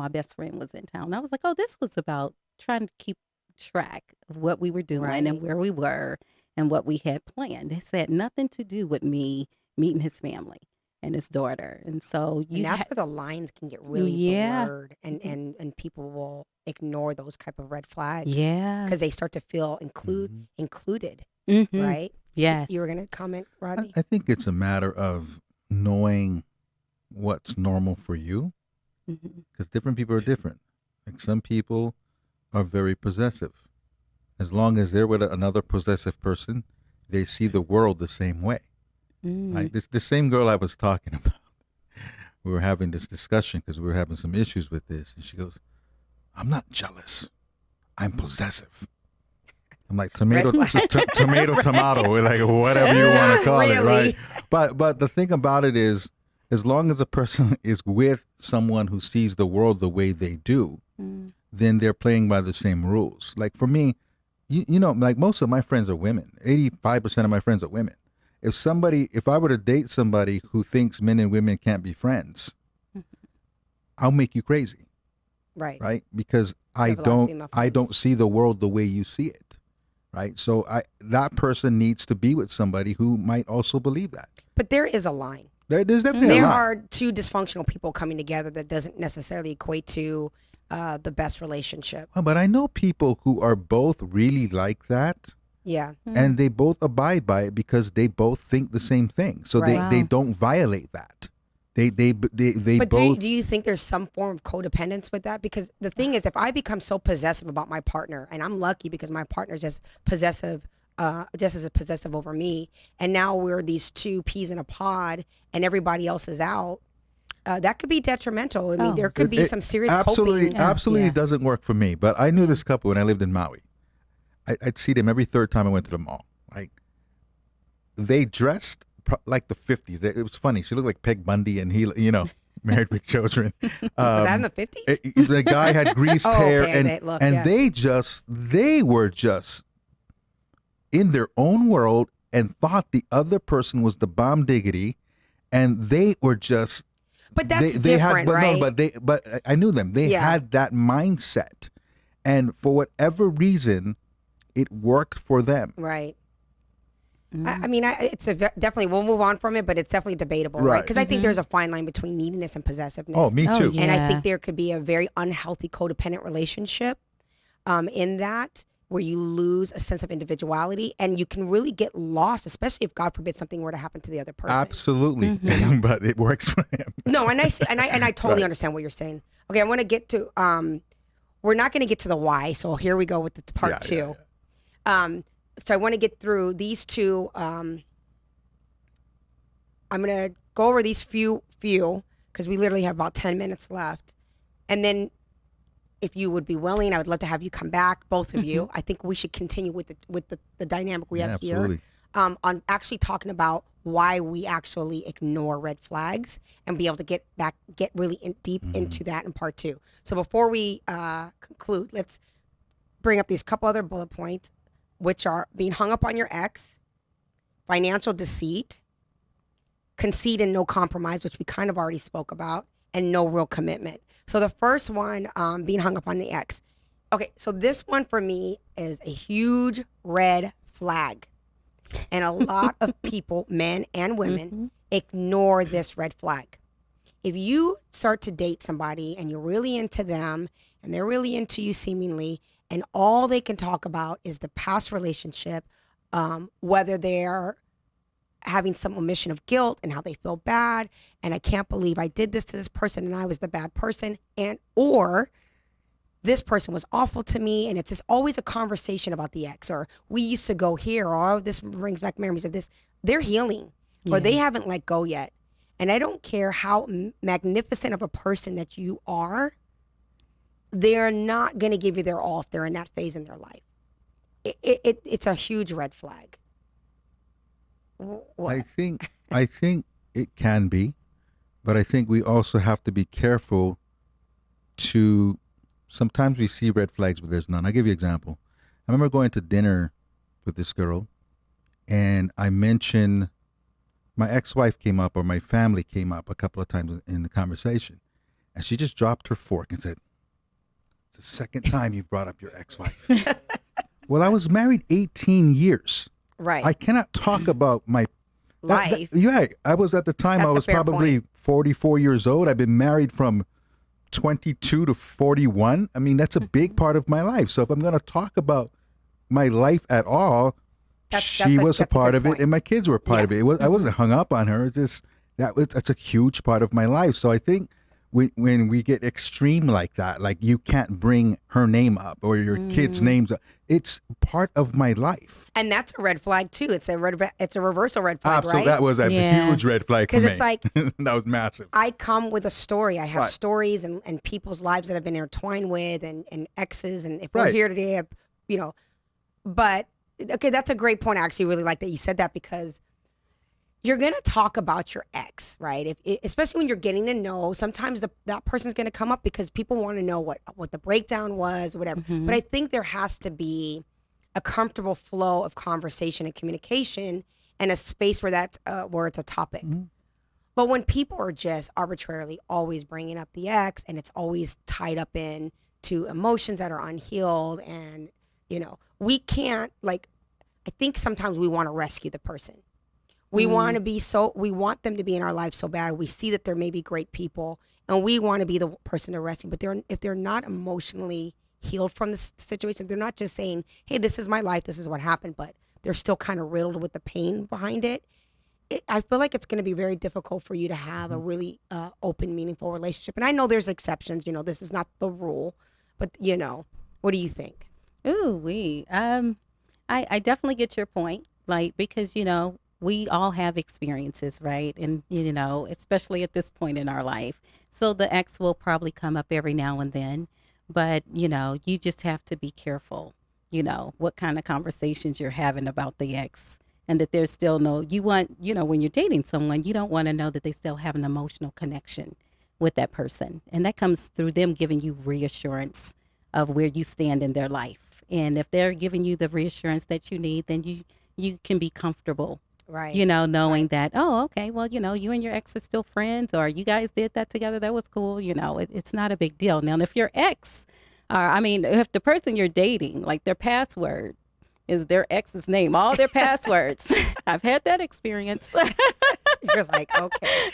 best friend was in town. I was like, oh, this was about trying to keep track of what we were doing Right. and where we were and what we had planned. This had nothing to do with me meeting his family and his daughter. And so And that's where the lines can get really Yeah. blurred, and people will ignore those type of red flags Yeah. because they start to feel Mhm. included, Mm-hmm. right? Yes. You were going to comment, Rodney? I think it's a matter of knowing what's normal for you, Mm-hmm. because different people are different. Like some people are very possessive. As long as they're with another possessive person, they see the world the same way. Mm. Right? This same girl I was talking about, we were having this discussion because we were having some issues with this, and she goes, "I'm not jealous. I'm possessive." I'm like, tomato, Red flag. tomato, tomato, like whatever you want to call it, Really? right? But the thing about it is, as long as a person is with someone who sees the world the way they do, Mm. then they're playing by the same rules. Like for me, like most of my friends are women. 85% of my friends are women. If I were to date somebody who thinks men and women can't be friends, I'll make you crazy, Right. right? Because I have a lot of female don't friends. see the world the way you see it, right? So that person needs to be with somebody who might also believe that. But there is a line. There's definitely a There line. are two dysfunctional people coming together that doesn't necessarily equate to the best relationship. But I know people who are both really like that, Yeah. and they both abide by it because they both think the same thing. So Right. they Wow. don't violate that. They But both. do you think there's some form of codependence with that? Because the thing is, if I become so possessive about my partner, and I'm lucky because my partner's just possessive, just as possessive over me, and now we're these two peas in a pod, and everybody else is out, that could be detrimental. I mean, Oh. there could be some serious absolutely coping. absolutely Yeah. doesn't work for me. But I knew this couple when I lived in Maui. I'd see them every third time I went to the mall. Like they dressed like the 50s. It was funny. She looked like Peg Bundy, and he, married with children. Was that in the 50s? The guy had greased Oh, hair, okay, and yeah. they were just in their own world and thought the other person was the bomb diggity, and they were just. But that's they different, had, right? No, but I knew them. They Yeah. had that mindset, and for whatever reason, it worked for them. Right. Mm. I mean, it's definitely, we'll move on from it, but it's definitely debatable, right? Right. Because I think there's a fine line between neediness and possessiveness. Oh, me Oh, too. yeah. And I think there could be a very unhealthy codependent relationship in that. where you lose a sense of individuality and you can really get lost, especially if God forbid something were to happen to the other person. Absolutely. But it works for him. No, and I totally understand what you're saying. Okay, I want to get to we're not going to get to the why, so here we go with the part two. So I want to get through these two. I'm going to go over these few because we literally have about 10 minutes left, and then if you would be willing, I would love to have you come back, both of you. I think we should continue with the dynamic we have absolutely. here on actually talking about why we actually ignore red flags and be able to get really deep into that in part two. So before we conclude, let's bring up these couple other bullet points, which are being hung up on your ex, financial deceit, conceit and no compromise, which we kind of already spoke about, and no real commitment. So the first one, being hung up on the ex. Okay, so this one for me is a huge red flag. And a lot of people, men and women, ignore this red flag. If you start to date somebody and you're really into them and they're really into you seemingly, and all they can talk about is the past relationship, whether they're having some omission of guilt and how they feel bad, and I can't believe I did this to this person and I was the bad person, and or this person was awful to me, and it's just always a conversation about the ex, or we used to go here, or oh, this brings back memories of this. They're healing, or they haven't let go yet. And I don't care how magnificent of a person that you are, they're not going to give you their all if they're in that phase in their life. It's a huge red flag. What? I think it can be, but I think we also have to be careful to. Sometimes we see red flags, but there's none. I'll give you an example. I remember going to dinner with this girl, and I mentioned my ex-wife came up, or my family came up a couple of times in the conversation, and she just dropped her fork and said, "It's the second time you've brought up your ex-wife." Well, I was married 18 years. Right. I cannot talk about my life. I was at the time, That's I was probably 44 years old. I've been married from 22 to 41. I mean, that's a big part of my life. So if I'm going to talk about my life at all, she was a part of it, and my kids were a part of it. I wasn't hung up on her. That's a huge part of my life. So I think when we get extreme like that, like you can't bring her name up or your kids' names up, it's part of my life. And that's a red flag too. It's a reversal red flag, right? So that was a huge red flag for me. Because it's like that was massive. I come with a story. I have stories and people's lives that I've been intertwined with, and exes. And if we're here today, but okay, that's a great point. I actually really like that you said that, because you're going to talk about your ex, right? Especially when you're getting to know, sometimes that person's going to come up because people want to know what the breakdown was or whatever. But I think there has to be a comfortable flow of conversation and communication, and a space where where it's a topic. But when people are just arbitrarily always bringing up the ex, and it's always tied up in to emotions that are unhealed, and we can't, I think sometimes we want to rescue the person. We want them to be in our life so bad. We see that they're maybe great people, and we want to be the person to rescue. But if they're not emotionally healed from the situation, if they're not just saying, "Hey, this is my life, this is what happened," but they're still kind of riddled with the pain behind it, I feel like it's going to be very difficult for you to have a really open, meaningful relationship. And I know there's exceptions. This is not the rule, but what do you think? Ooh, I definitely get your point. Because we all have experiences, right? And, especially at this point in our life. So the ex will probably come up every now and then. But, you just have to be careful, what kind of conversations you're having about the ex. And that there's still when you're dating someone, you don't want to know that they still have an emotional connection with that person. And that comes through them giving you reassurance of where you stand in their life. And if they're giving you the reassurance that you need, then you can be comfortable. Right. Knowing that, oh, okay, well, you and your ex are still friends, or you guys did that together. That was cool. It's not a big deal. Now, if your ex, if the person you're dating, their password is their ex's name, all their passwords. I've had that experience. You're like, okay.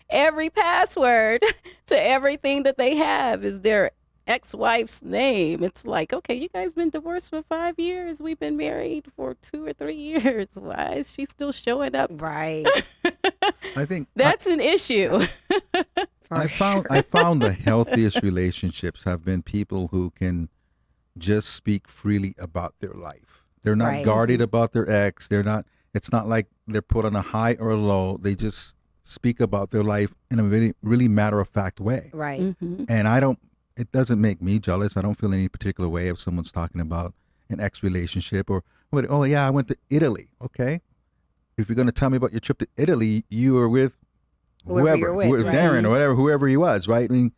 Every password to everything that they have is their ex-wife's name. It's like, okay, you guys been divorced for 5 years. We've been married for 2 or 3 years. Why is she still showing up? Right. I think That's an issue. For I sure. found the healthiest relationships have been people who can just speak freely about their life. They're not Right. guarded about their ex. They're not. It's not like they're put on a high or a low. They just speak about their life in a really matter of fact way. Right. Mhm. And I don't. It doesn't make me jealous. I don't feel any particular way if someone's talking about an ex relationship or what. Oh yeah, I went to Italy. Okay, if you're going to tell me about your trip to Italy, you were with Whoever you're with, right. Darren or whatever, whoever he was, right? I mean,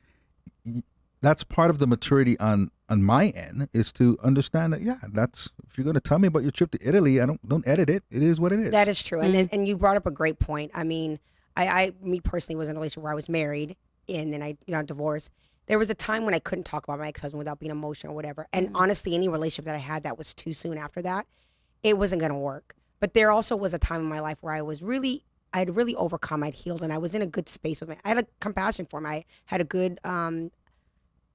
that's part of the maturity on my end is to understand that. Yeah, that's if you're going to tell me about your trip to Italy, I don't edit it. It is what it is. That is true. And you brought up a great point. I mean, me personally was in a relationship where I was married and then I divorced. There was a time when I couldn't talk about my ex-husband without being emotional or whatever. And honestly, any relationship that I had that was too soon after that, it wasn't going to work. But there also was a time in my life where I had really overcome, I'd healed, and I was in a good space with I had a compassion for him. I had a good,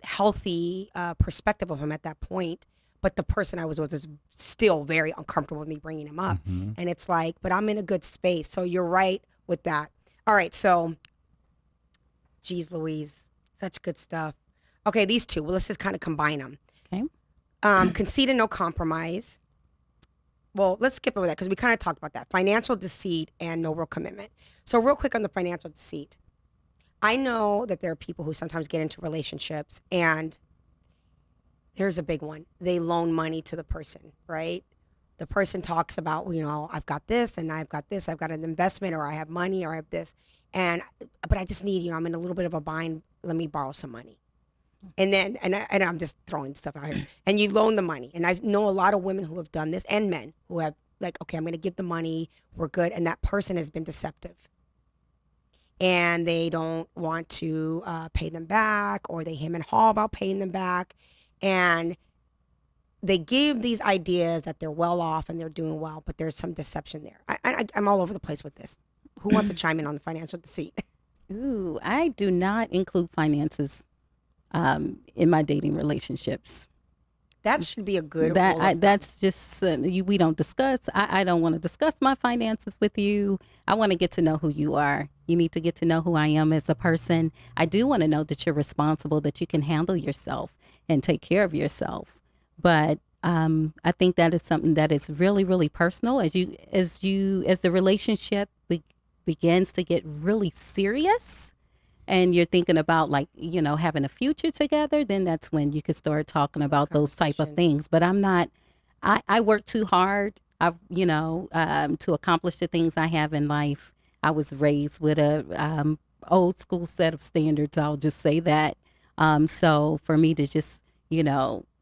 healthy perspective of him at that point. But the person I was with was still very uncomfortable with me bringing him up. Mhm. And it's like, but I'm in a good space. So you're right with that. All right. So, geez Louise, such good stuff. Okay, these two. Well, let's just kind of combine them. Okay. Conceit and no compromise. Well, let's skip over that because we kind of talked about that. Financial deceit and no real commitment. So real quick on the financial deceit. I know that there are people who sometimes get into relationships and here's a big one. They loan money to the person, right? The person talks about, I've got this and I've got this. I've got an investment or I have money or I have this. But I just need, I'm in a little bit of a bind. Let me borrow some money. And then, and I'm just throwing stuff out here. And you loan the money. And I know a lot of women who have done this and men who have like, okay, I'm going to give the money. We're good. And that person has been deceptive. And they don't want to pay them back or they hem and haw about paying them back. And they give these ideas that they're well off and they're doing well, but there's some deception there. I'm all over the place with this. Who wants to chime in on the financial deceit? Ooh, I do not include finances in my dating relationships. That should be a good rule of thumb. That's just we don't discuss. I don't want to discuss my finances with you. I want to get to know who you are. You need to get to know who I am as a person. I do want to know that you're responsible, that you can handle yourself and take care of yourself. But I think that is something that is really, really personal. As the relationship begins to get really serious, and you're thinking about having a future together, then that's when you could start talking about those type of things. But I'm not. I work too hard. To accomplish the things I have in life. I was raised with a old school set of standards. I'll just say that. So for me to just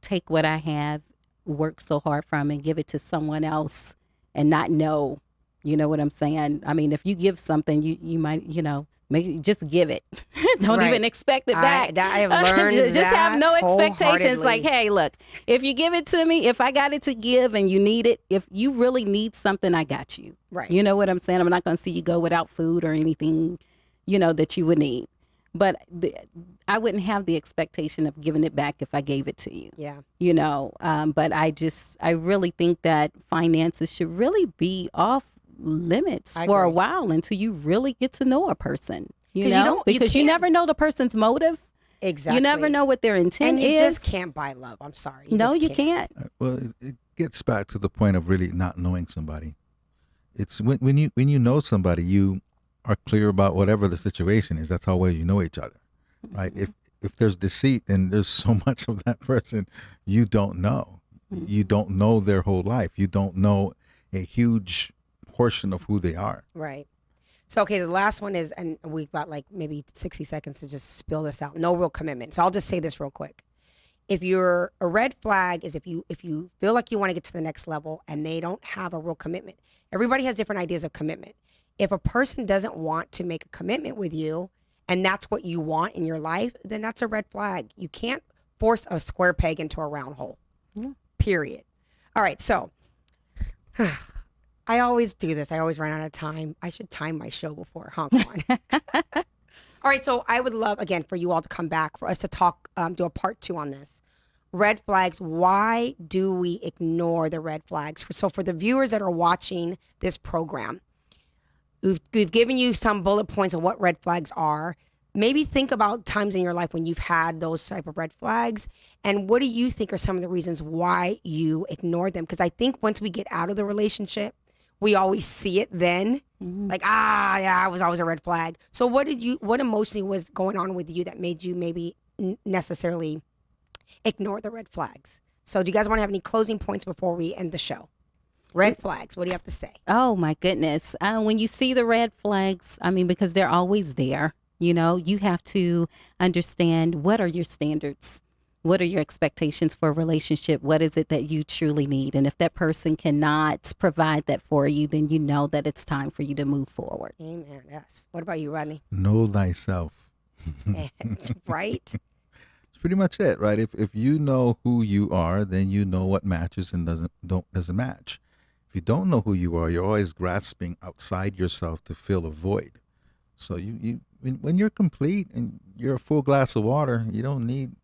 take what I have, work so hard from, and give it to someone else, and not know, you know what I'm saying? I mean, if you give something, you might, maybe just give it. Don't Right. even expect it back. I have learned just that have no expectations. Like, wholeheartedly. hey, look, if you give it to me, if I got it to give and you need it, if you really need something, I got you. Right. You know what I'm saying? I'm not going to see you go without food or anything, that you would need. But I wouldn't have the expectation of giving it back if I gave it to you. Yeah. But I really think that finances should really be off limits I for a agree. while until you really get to know a person. 'Cause you don't- you Because you can't- never know the person's motive. Exactly. You never know what their intent And you is. just can't buy love. I'm sorry. No, just you can't. Well, it gets back to the point of really not knowing somebody. It's when you know somebody, you are clear about whatever the situation is. That's how well you know each other, right? If there's deceit, then there's so much of that person you don't know. You don't know their whole life. You don't know a huge portion of who they are. Right. So, okay, the last one is, and we've got like maybe 60 seconds to just spill this out. No real commitment. So I'll just say this real quick. If you're a red flag is if you feel like you want to get to the next level and they don't have a real commitment. Everybody has different ideas of commitment. If a person doesn't want to make a commitment with you and that's what you want in your life, then that's a red flag. You can't force a square peg into a round hole. Yeah. Period. All right, so I always do this. I always run out of time. I should time my show before, huh? Come on. All right, so I would love, again, for you all to come back, for us to talk, do a part 2 on this. Red flags, why do we ignore the red flags? So for the viewers that are watching this program, we've given you some bullet points of what red flags are. Maybe think about times in your life when you've had those type of red flags, and what do you think are some of the reasons why you ignore them? Because I think once we get out of the relationship, we always see it then. Like, yeah, I was always a red flag. So what emotionally was going on with you that made you maybe necessarily ignore the red flags? So do you guys want to have any closing points before we end the show? Red flags, what do you have to say? Oh my goodness. When you see the red flags, I mean, because they're always there, you have to understand, what are your standards? What are your expectations for a relationship? What is it that you truly need? And if that person cannot provide that for you, then you know that it's time for you to move forward. Amen. Yes. What about you, Rodney? Know thyself. Right? It's pretty much it, right? If you know who you are, then you know what matches and doesn't match. If you don't know who you are, you're always grasping outside yourself to fill a void. So when you're complete and you're a full glass of water, you don't need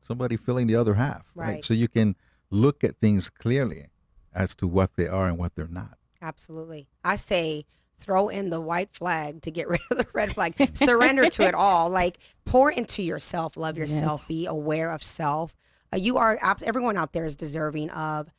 somebody filling the other half, right? So you can look at things clearly as to what they are and what they're not. Absolutely. I say throw in the white flag to get rid of the red flag. Surrender to it all. Like, pour into yourself, love yourself, be aware of self. Everyone out there is deserving of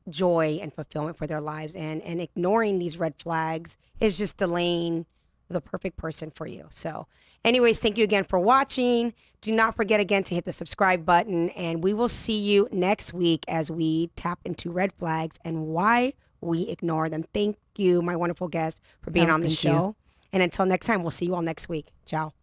joy and fulfillment for their lives, and ignoring these red flags is just delaying the perfect person for you. So anyways, thank you again for watching. Do not forget again to hit the subscribe button, and we will see you next week as we tap into red flags and why we ignore them. Thank you, my wonderful guest, for being on the show. And until next time, we'll see you all next week. Ciao.